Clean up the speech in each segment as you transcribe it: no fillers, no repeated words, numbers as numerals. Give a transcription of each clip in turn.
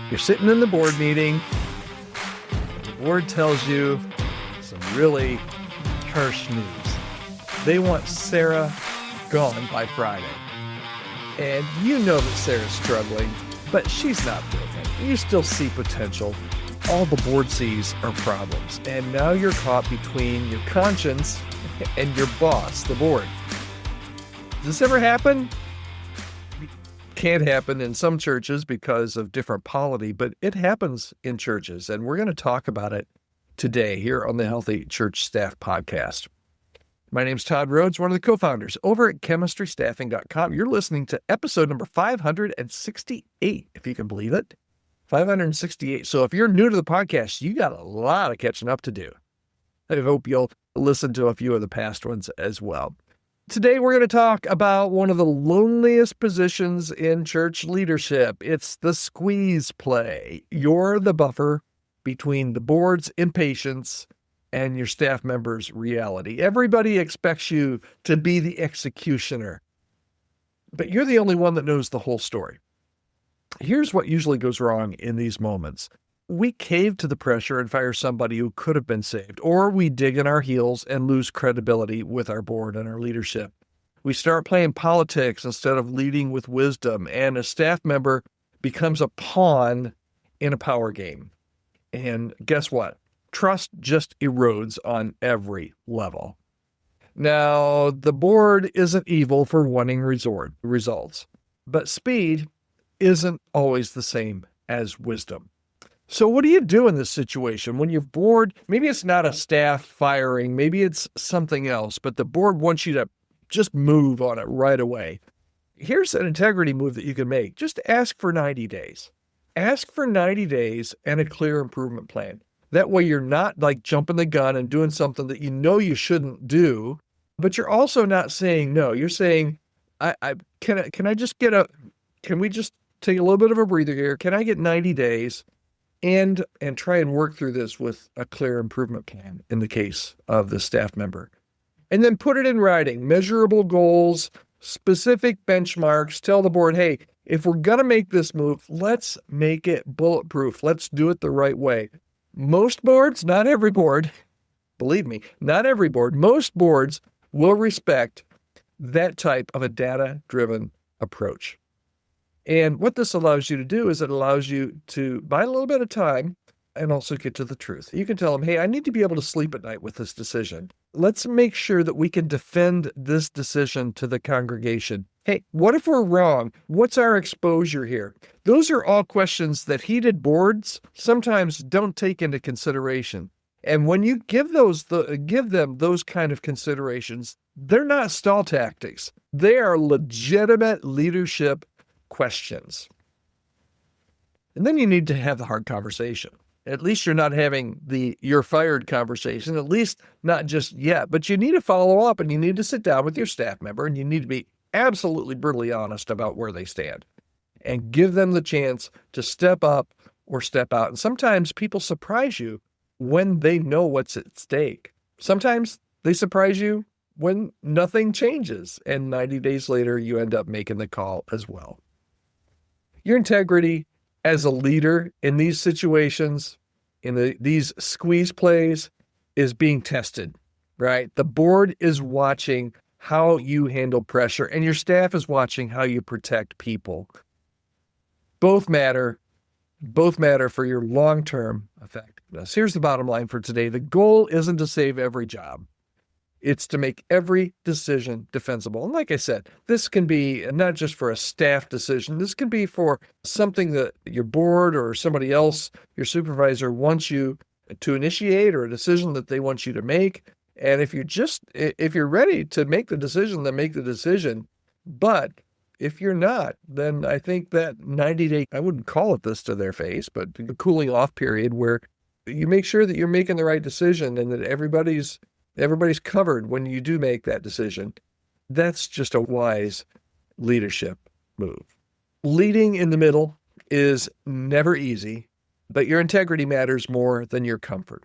You're sitting in the board meeting. The board tells you some really harsh news. They want Sarah gone by Friday. And you know that Sarah's struggling, but she's not broken. You still see potential. All the board sees are problems. And now you're caught between your conscience and your boss, the board. Does this ever happen? Can't happen in some churches because of different polity, but it happens in churches. And we're going to talk about it today here on the Healthy Church Staff Podcast. My name's Todd Rhoades, one of the co-founders over at chemistrystaffing.com. You're listening to episode number 568, if you can believe it. 568. So if you're new to the podcast, you got a lot of catching up to do. I hope you'll listen to a few of the past ones as well. Today, we're going to talk about one of the loneliest positions in church leadership. It's the squeeze play. You're the buffer between the board's impatience and your staff members' reality. Everybody expects you to be the executioner, but you're the only one that knows the whole story. Here's what usually goes wrong in these moments. We cave to the pressure and fire somebody who could have been saved, or we dig in our heels and lose credibility with our board and our leadership. We start playing politics instead of leading with wisdom, and a staff member becomes a pawn in a power game. And guess what? Trust just erodes on every level. Now, the board isn't evil for wanting results, but speed isn't always the same as wisdom. So what do you do in this situation when you're bored? Maybe it's not a staff firing, maybe it's something else, but the board wants you to just move on it right away. Here's an integrity move that you can make. Just ask for 90 days. Ask for 90 days and a clear improvement plan. That way you're not like jumping the gun and doing something that you know you shouldn't do, but you're also not saying no. You're saying, can we just take a little bit of a breather here? Can I get 90 days? And try and work through this with a clear improvement plan in the case of the staff member. And then put it in writing, measurable goals, specific benchmarks. Tell the board, hey, if we're going to make this move, let's make it bulletproof. Let's do it the right way. Most boards, not every board, believe me, not every board, most boards will respect that type of a data-driven approach. And what this allows you to do is it allows you to buy a little bit of time and also get to the truth. You can tell them, hey, I need to be able to sleep at night with this decision. Let's make sure that we can defend this decision to the congregation. Hey, what if we're wrong? What's our exposure here? Those are all questions that heated boards sometimes don't take into consideration. And when you give them those kind of considerations, they're not stall tactics. They are legitimate leadership questions. And then you need to have the hard conversation. At least you're not having the you're fired conversation, at least not just yet, but you need to follow up and you need to sit down with your staff member and you need to be absolutely brutally honest about where they stand and give them the chance to step up or step out. And sometimes people surprise you when they know what's at stake. Sometimes they surprise you when nothing changes and 90 days later you end up making the call as well. Your integrity as a leader in these situations, in these squeeze plays, is being tested, right? The board is watching how you handle pressure, and your staff is watching how you protect people. Both matter for your long-term effectiveness. Here's the bottom line for today. The goal isn't to save every job. It's to make every decision defensible. And like I said, this can be not just for a staff decision. This can be for something that your board or somebody else, your supervisor, wants you to initiate, or a decision that they want you to make. And if you're ready to make the decision, then make the decision. But if you're not, then I think that 90-day, I wouldn't call it this to their face, but a cooling off period where you make sure that you're making the right decision and that everybody's covered when you do make that decision. That's just a wise leadership move. Leading in the middle is never easy, but your integrity matters more than your comfort.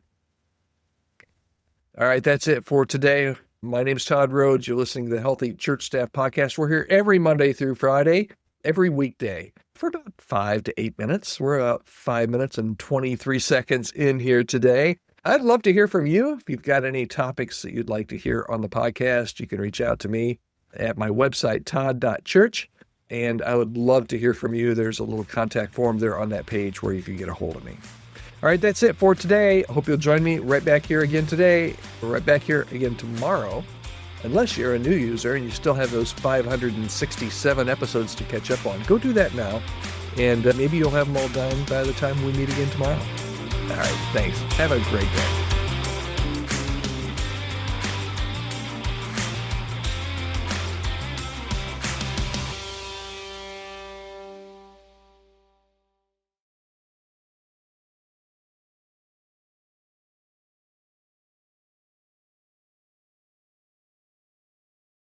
All right, that's it for today. My name is Todd Rhoades. You're listening to the Healthy Church Staff Podcast. We're here every Monday through Friday. every weekday for about 5 to 8 minutes. We're about 5 minutes and 23 seconds in here today. I'd love to hear from you. If you've got any topics that you'd like to hear on the podcast, you can reach out to me at my website, todd.church, and I would love to hear from you. There's a little contact form there on that page where you can get a hold of me. All right, that's it for today. I hope you'll join me right back here again today, or right back here again tomorrow, unless you're a new user and you still have those 567 episodes to catch up on. Go do that now, and maybe you'll have them all done by the time we meet again tomorrow. All right, thanks. Have a great day.